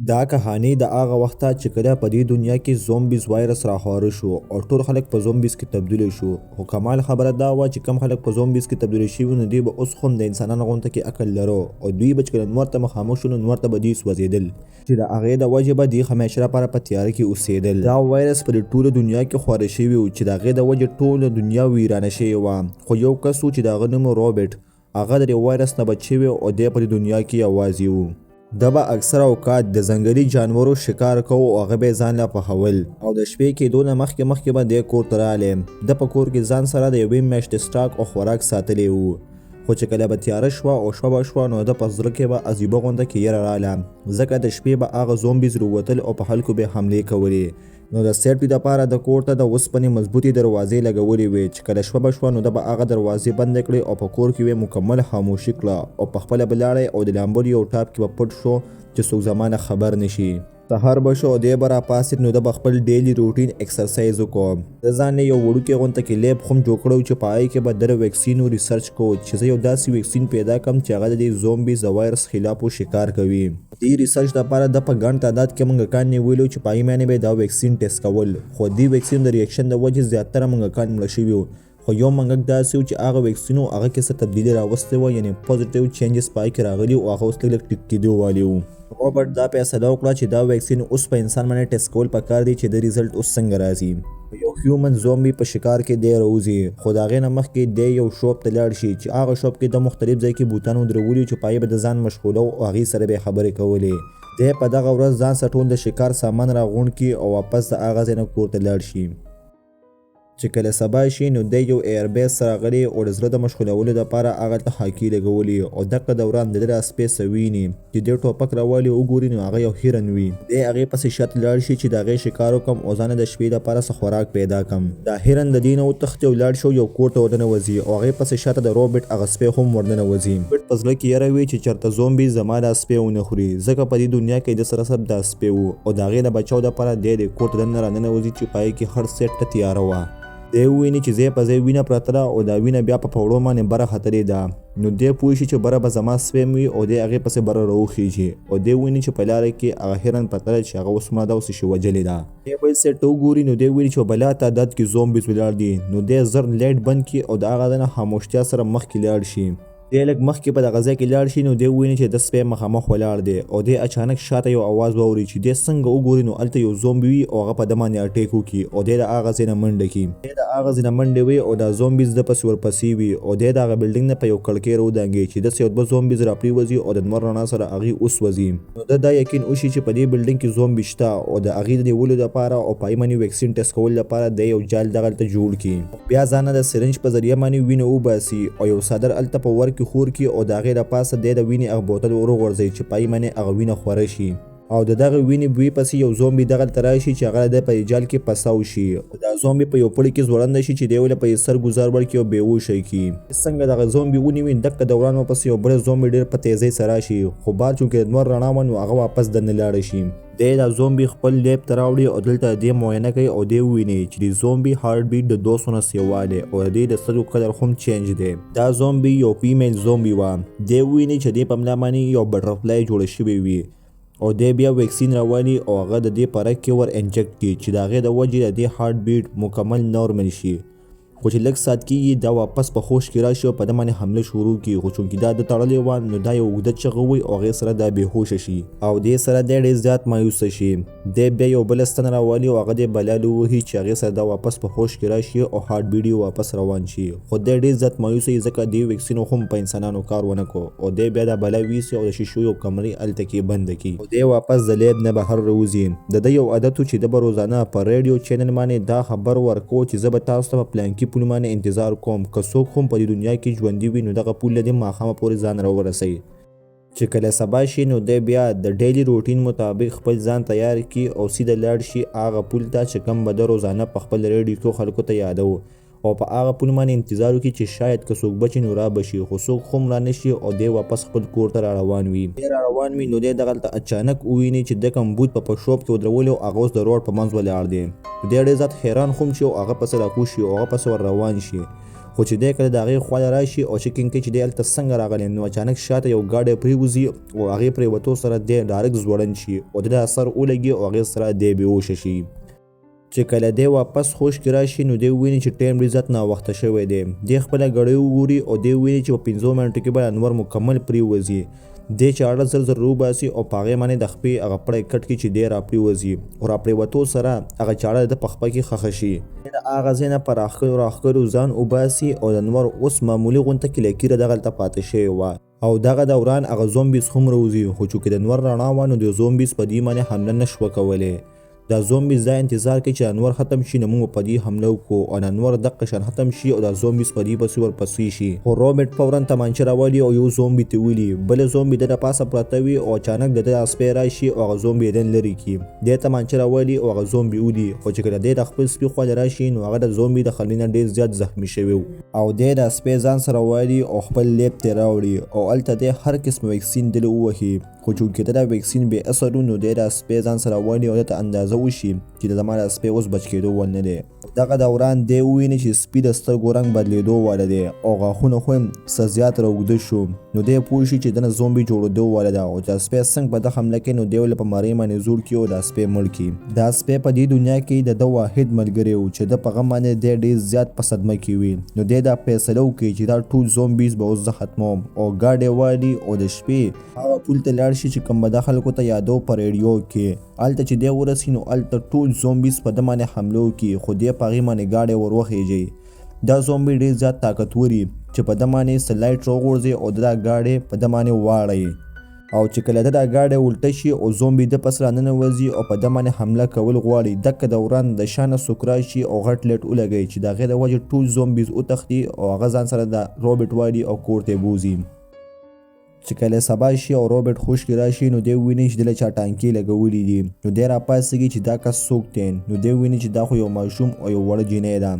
دا کهانی د هغه وخته چې کله په دې دنیا کې زومبیز وایرس راخواره شو او ټول خلک په زومبیز کې تبدیل شو. خو کمال خبره دا وه چې کم خلک په زومبیز کې تبدیل شوي نو دوی به اوس هم د انسانانو غونته کې عقل لرو او دوی به چې کله نور ته مخامخ شو نو نور ته به دوی سوځېدل چې د هغې د وجې به دوی همیشه لپاره په تیاره کې اوسېدل. دا وایرس په ټوله دنیا کې خواره شوي و چې د هغې د وجې ټوله دنیا ویرانه شوې وه. خو یو کس و چې د هغه نوم روبرټ، هغه د دې وایرس نه بچ شوی او دی په دنیا کې یوازې و. دا به اکثر اوقات د ځنګلي جانورو شکار کوو او هغه به ځان لا پخول او د شپې کېدو نه مخکې به دی کور ته رالی. د په کور کې ځان سره د یوې میاشتې سټاک او خوراک ساتلی و. خو چې کله به تیاره شوه او شپه به شوه نو د په زړه کې به عجیبه غونده کې یره راله، ځکه د شپې به هغه زومبیز راوتل او په خلکو به حملې کولې. نو د سیفټي دپاره د کور ته د اوسپنې مضبوطې دروازې لګولې وې چې کله شپه به شوه نو د به هغه دروازې بندې کړې او په کور کې به مکمل خاموشي کړه او په خپله به لاړی او د لامبو یو ټاپ کې به پټ شو چې څوک زمانه خبر نشي. سهار به شو او دی به راپاڅېد نو د به خپل ډیلي روټین اکسرسایز وکړو. د ځان نه یو وړوکی غونته کې لیب هم جوړ کړی چې په هغې کې به د ویکسین ریسرچ کوو چې زه یو داسې ویکسین پیدا کړم چې هغه د دې زومبیز د وایرس خلاف شکار کوي. دې ریسرچ دپاره د په ګڼ تعداد کې موږکان نیولي چې په هغې باندې به دا ویکسین ټیسټ کول. خو دې ویکسین د ریاکشن د وجې زیاتره موږکان مړه شوي وو. خو یو موږک داسې و چې هغه ویکسین و هغه کې څه تبدیلي راوستی وه، یعنې پوزیټیو چینجز په هغې کې راغلي او هغه اوس لږ لږ ټیک کېدو والي و. روبرټ دا فیصله وکړه چې دا ویکسین اوس په انسان باندې ټیسټ کول پکار دی چې د ریزلټ اوس څنګه راځي. یو هیومن زومبي په شکار کې دی راوځي، خو د هغې نه مخکې دی یو شوپ ته لاړ شي چې هغه شوپ کې د مختلف ځای کې بوتان ودرولي چې په هغې به د ځان مشغوله او هغې سره به یې خبرې کولې. دی په دغه ورځ ځان سره ټول د شکار سامان راغونډ کړي او واپس د هغه ځای نه کور ته لاړ شي. چې کله سبا شي نو دی یو ایربیس سره غلی او د زړه د مشغولولو دپاره هغه ته هاکي لګولي او دغه دوران د ده راسپې څه ویني چې دی ټوپک راوالي وګوري نو هغه یو هیرن وي. دی هغې پسې شت لاړ شي چې د هغې شکار وکړم او ځانه د شپې دپاره څه خوراک پیدا کړم. دا هیرن د دې نه وتښتي او لاړ شو یو کور ته ورننوځي او هغې پسې شاته د روبرټ هغه سپی هم ورننوځي. روبرټ په زړه کې یره وي چې چېرته زومبي زما دا سپی ونه خوري، ځکه په دې دنیا کې د سره سر دا سپی و او د هغې د بچاو دپاره دی د کور ته دننه راننوځي چې په هغې کې هر سیټ ته تیاره وه. دی وویني چې ځای په ځای وینه پرته ده او دا وینه بیا په پوړو باندې بره ختلې ده. نو دی پوه شي چې بره به زما سپی وي او دی هغې پسې بره راوخیږي او دی ویني چې په لاره کې هغه هیرن پرته ده چې هغه اوس ما داسې شي وجلې ده. دی بل سیټ ته وګوري نو دی ویني چې په بلا تعداد کې زومبیز ولاړ دي. نو دی زر لایټ بند کړي او د هغه نه خاموشتیا سره مخکې لاړ شي. دی لږ مخکې په دغه ځای کې لاړ شي نو دی وویني چې د سپی مخامخ ولاړ دی او دی اچانک شاته یو اواز واوري چې دی څنګه وګوري نو هلته یو زومبي وي او هغه په ده باندې اټیک وکړي او دی د هغه ځای نه منډه کړي. دی د هغه ځای نه منډې وي او دا زومبیز ده پسې ورپسې وي او دی د هغه بلډینګ نه په یو کړکۍ راودانګي چې داسې یو دوه زومبیز راپرېوځي او د لمر رڼا سره هغې وسوځي. نو ده دا یقین وشي چې په دې بلډینګ کې زومبي شته او د هغې د نیولو دپاره او په هغې باندې ویکسین ټیسټ کولو لپاره دی یو جال دغلته جوړ کړي. بیا ځانه د سرنج په ذریعه باندې وینه وباسي او یو څادر هلته په ور کې خور کړي او د هغې د پاسه دی د وینې هغه بوتل وروغورځوي چې په هغې باندې هغه وینه خوره شي او د دغه وینې بوی پسې یو زومبي دغلته راشي چې هغه د په جال کې پساو شي او دا زومبي په یو پړي کې ځوړنده شي چې دی ولې په یې سر ګزار ورکړي او بېهوشه کړي. څنګه دغه زومبي ونیوي دغه دوران ورپسې یو بل زومبي ډېر په تیزۍ سره راشي، خو بار چونکې د لمر رڼا وه نو هغه واپس دننه لاړه شي. دی دا زومبي خپل لیب ته راوړي او دلته دی معاینه کوي او دی وویني چې د زومبي هارټ بیټ د 200 نه سیوا دی او د دې د سترګو کلر هم چینج دی. دا زومبي یو فیمیل زومبي وه. دی وویني چې دی په ملا باندې یو بټرفلای جوړه شوې وي او دی بیا ویکسین راوالي او هغه د دې په رګ کې ور انجکټ کړي چې د هغې د وجې د دې هارټ بیټ مکمل نارمل شي. خو چې لږ ساعت کېږي دا واپس په خوش کې راشي او په ده باندې حمله شروع کړي، خو چونکې دا د تړلې وه نو دا یو اوږده چغه وي او هغې سره دا بېهوشه شي او دې سره دی ډېر زیات مایوسه شي. دی بیا یو بله ستن راوالي او هغه دی بلالې ووهي چې هغې سره دا واپس په خوش کې راشي او هارټ بیټ یې واپس روان شي. خو دی ډېر زیات مایوسه وي ځکه دې ویکسینو هم په انسانانو کار ونه کړو او دی بیا دا بلا ویسي او د شیشو یو کمرې هلته کې بنده کړي او دی واپس د لیب نه بهر راوځي. د ده یو عادت و چې ده به روزانه په ریډیو چینل باندې دا خبر ورکوو چې زه به تاسو ته په پلانکي پول باندې انتظار کوم، که څوک هم په دې دنیا کې ژوندي وي نو دغه پول له دې ماښامه پورې ځان راورسوي. چې کله سبا شي نو دی بیا د ډیلي روټین مطابق خپل ځان تیار کړي او سیده لاړ شي هغه پول ته چې کوم به ده روزانه په خپل ریډیو کې خلکو ته یادو او په هغه پول باندې انتظار وکړي چې شاید که څوک بچي نو را بشي، خو څوک هم را نشي او دی واپس خپل کور ته را روان وي. دی را روان وي نو دی دغلته اچانک وویني چې د کوم بوت په شوپ کې ودرولي او هغه اوس د روډ په منځ ولاړ دی. دی ډېر زیات حیران هم شي او هغه پسې راکوز شي او هغه پسې ور روان شي خو چې دی کله د هغې خواله راشي او چیکینګ کوي چې دی هلته څنګه راغلی نو اچانک شاته یو ګاډی پرېوځي او هغې پرېوتو سره دی ډایرکټ ځوړند شي او د ده اثر ولګي او هغې سره دی بېهوشه شي. چې کله دی واپس خوش کې راشي نو دی ویني چې ټایم ډېر زیات ناوخته شوی دی. دی خپله ګړۍ وګوري او دی ویني چې په 15 منټو کې به انور مکمل پرېوځي. دی چاړه زر زر روباسي او په هغې باندې د خپې هغه پړی کټ کړي چې دی راپرېوځي او راپرېوتو سره هغه چاړه د په خپه کې ښخه شي. د هغه ځای نه په راښکرو ځان وباسي او د انور اوس معمولي غونته کلکیره دغلته پاتې شوې وه او دغه دوران هغه زومبیز هم روځي خو چونکې د انور رڼا وه نو د زومبیز په دې باندې حمله نه شوه کولی. دا زومبیز دا انتظار کوي چې انور ختم شي نو موږ په دې حمله وکړو او انور دقه شان ختم شي او دا زومبیز په دې پسې ورپسې شي. خو روبرټ فورا تمانچه راولي او یو زومبي ته ولي بل زومبي د پاسه پراته وي او اچانک د ده سپی راشي او هغه زومبي یې لرې کړي. دی تمانچه راولي او هغه زومبي ولي خو چې کله دی د خپل سپي خواله راشي نو هغه د زومبي د خلي نه ډېر زیات زخمي شوی او دی د سپی ځان سره والي او خپل لیب ته راوړي او هلته دی هر قسم ویکسین دله ووهي خو چونکې د دا ویکسین بې اثر نو دی د سپی ځان سره والي او دته اندازه وشي چې زما د سپی اوس بچ کېدو ول نه دی. دغه دوران دی وویني چې سپي د سترګو رنګ بدلېدو واله دی او غاښونه خو هم څه زیات راوږده شو نو دی پوه شي چې دنه زومبي جوړېدو واله ده او چې سپی څنګه په ده حمله کوي نو دی ولې په مرۍ باندې زور کړي او دا سپی مړ کړي. دا سپی په دې دنیا کې د ده واحد ملګری و چې د په غم باندې دی ډېر زیات په صدمه کې وي نو دی دا فیصله وکړي چې دا ټول زومبیز به اوس زه ختموم او ګاډی والي او د شپې هغه پول ته لاړ شي چې کوم به دا خلکو ته یادو په ریډیو کې هلته چې دی ورسي نو هلته ټول زومبیز په ده باندې حمله وکړي خو دی په هغې باندې ګاډی ور وخیږي. دا زومبي ډېر زیات طاقتور چې په ده باندې سلایټ راوغورځي او د دا ګاډی په ده باندې واړوي او چې کله د دا ګاډی الټه شي او زومبي د پس راننوځي او په ده باندې حمله کول غواړي دکه دوران د شانه سوک راشي او غټ لیټ ولګوي چې د هغې د وجې ټول زومبیز وتښتي او هغه ځان سره د روبرټ والي او کور ته یې بوځي. چې کله سبا شي او روبرټ خوش کې راشي نو دی ویني چې دله چا ټانکې لګولي دي نو دی راپاڅېږي چې دا کس څوک دی نو دی ویني چې دا خو یو ماشوم او یو وړه جینۍ ده.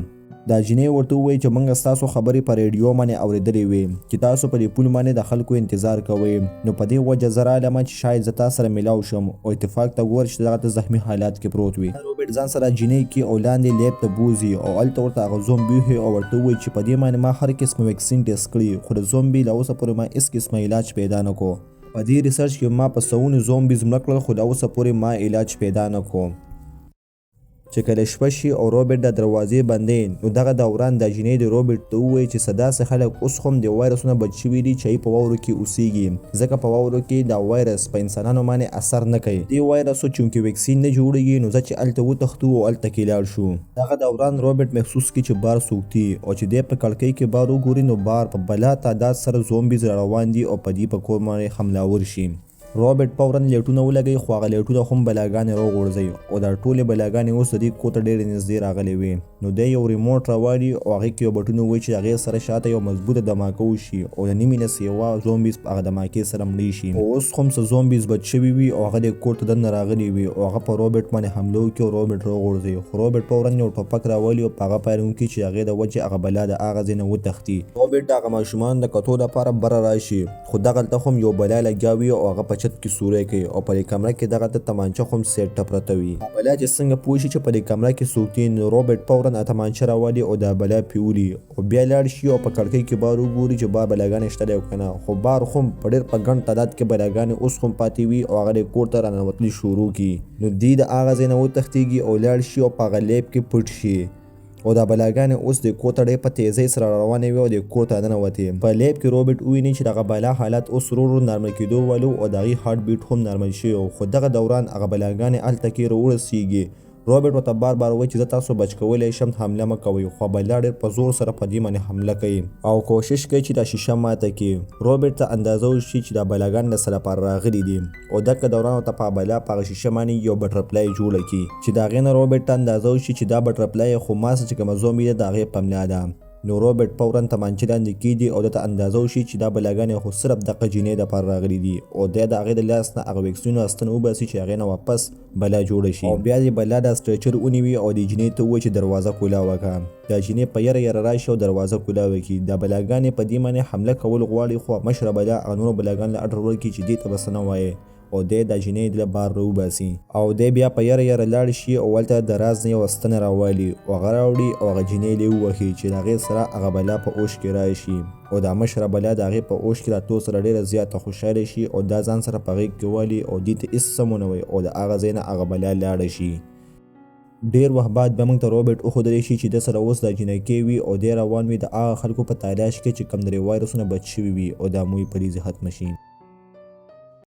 دا جینۍ ورته ووایي چې موږ ستاسو خبرې په ریډیو باندې اورېدلې وې چې تاسو په دې پول باندې د خلکو انتظار کوئ نو په دې وجه زه رالمه چې شاید زه تا سره میلاو شم او اتفاق ته ګور چې دغه ته زخمي حالات کې پروت وي. روبرټ ځان سره جینۍ کې او لاندې لیب ته بوځي او هلته ورته هغه زومبي وهي او ورته ووایي چې په دې باندې ما هر قسم ویکسین ټیسټ کړي خو د زومبي له اوسه پورې ما هېڅ قسمه علاج پیدا نه کړو. په دې ریسرچ کې ما په سوونو زومبیز مړه کړل خو له اوسه پورې ما علاج پیدا نه کړو. چې کله شپه شي او روبرټ د دروازې بندې نو دغه دوران د جینۍ د روبرټ ته ووایي چې څه داسې خلک اوس هم د وایرسونه بچ شوي دي چې په واورو کې اوسیږي ځکه په واورو کې دا وایرس په انسانانو باندې اثر نه کوي. دې وایرسو چونکې ویکسین نه جوړېږي نو ځه چې هلته وتښتو او هلته کې لاړ شو. دغه دوران روبرټ محسوس کړي چې بار څوک دي او چې دی په کړکۍ کې بار وګوري نو بار په بلا تعداد سره زومبیز را روان دي او په دې په کور باندې حملاور شي. روبرټ فورا لیټونه ولګوي خو هغه لیټونه هم بلاګانې راوغورځوي او دا ټولې بلاګانې اوس د دې کور ته ډېرې نږدې راغلې وي نو دی یو ریموټ راوالي او هغې کې یو بټون ووایي چې هغې سره شاته یو مضبوطه دماکه وشي او د نیمې نه سیوا زومبیز په هغه دماکې سره مړی شي. اوس هم څه زومبیز بچ شوي وي او هغه د کور ته دننه راغلي وي او هغه په روبرټ باندې حمله وکړي او روبرټ راوغورځوي خو روبرټ فورا یو ټوپک راولي او په هغه فایرینګ وکړي چې هغې د وجې هغه بلا د هغه ځای نه وتښتي. روبرټ د هغه ماشومان د کتو لپاره بره راشي خو دغلته هم یو بلا لګیا وي او هغه په چت کې سوری کوي او په دې کمره کې دغه ته تمانچه هم سیټ پرته وي. بلا چې څنګه پوه شي چې په دې کمره کې څوک دي نو روبرټ فورا تمانچه راولي او دا بلا پیولي او بیا لاړ شي او په کړکۍ کې بار وګوري چې بار بلاګانې شته دی او که نه خو بار هم په ډېر په ګڼ تعداد کې بلاګانې اوس هم پاتې وي او هغه د کور ته راننوتلي شروع کړي نو دی د هغه ځای نه وتښتېږي او لاړ شي او په هغه لیب کې پټ شي او دا بلاګانې اوس د کور ته ډېر په تیزۍ سره روانې وي او د کور ته ننوتې. په لیب کې روبرټ وویني چې دغه بلا حالت اوس ورو ورو نارمل کېدو والو او د هغې هارټ بیټ هم نارمل شوی خو دغه دوران هغه بلاګانې هلته کې راورسېږي. روبرټ ورته بار بار وایي چې زه تاسو بچ کولی شم حمله مه کوئ خو بلا ډېر په زور سره په دې باندې حمله کوي او کوشش کوي چې دا شیشه ماته کړي. روبرټ ته اندازه وشي چې دا بلاګان د څه لپاره راغلي دي او دغه دوران ورته په بلا په هغه شیشه باندې یو بټرفلای جوړه کړي چې د هغې نه روبرټ ته اندازه وشي چې دا بټرفلای خو ما څه چې کومه زومبي ده د هغې په ملا ده نو روبرټ فورا تمانچه لاندې کېږدي او دته اندازه وشي چې دا بلاګانې خو صرف دغه جینۍ دپاره راغلي دي او دی د هغې د لاس نه هغه ویکسینونه استنه وباسي چې هغې نه واپس بلا جوړه شي او بیا دې بلا دا سټریچر ونیوي او دې جینۍ ته ووایي چې دروازه کولاو کړه. دا جینۍ په یره یره راشي او دروازه کولاو کړي. دا بلاګانې په دې باندې حمله کول غواړي خو مشره بلا هغه نورو بلاګانو له اډر ورکړي چې دې ته به څه نه وایې او دی د جینۍ د بار راوباسي او دی بیا په یره یره لاړ شي او ولته د راز نه یوه ستنه راوالي او هغه راوړي او هغه جینۍ یې ووهي چې د هغې سره هغه بلا په اوښ کې راشي او دا مشره بلا د هغې په اوښ کې راتلو سره ډېره زیاته خوشحاله شي او دا ځان سره په غېږ کې والي او دې ته هېڅ سم ونه وایي او د هغه ځای نه هغه بلا لاړه شي. ډیر وخت بعد بیا موږ ته روبرټ وښودلی شي چې د سره اوس دا جینکۍ وي او دی روان وي د هغه خلکو په تلاش کې چې کوم درې وایرسونه بچ شوي وي او دا موی پریزې ختمه شي.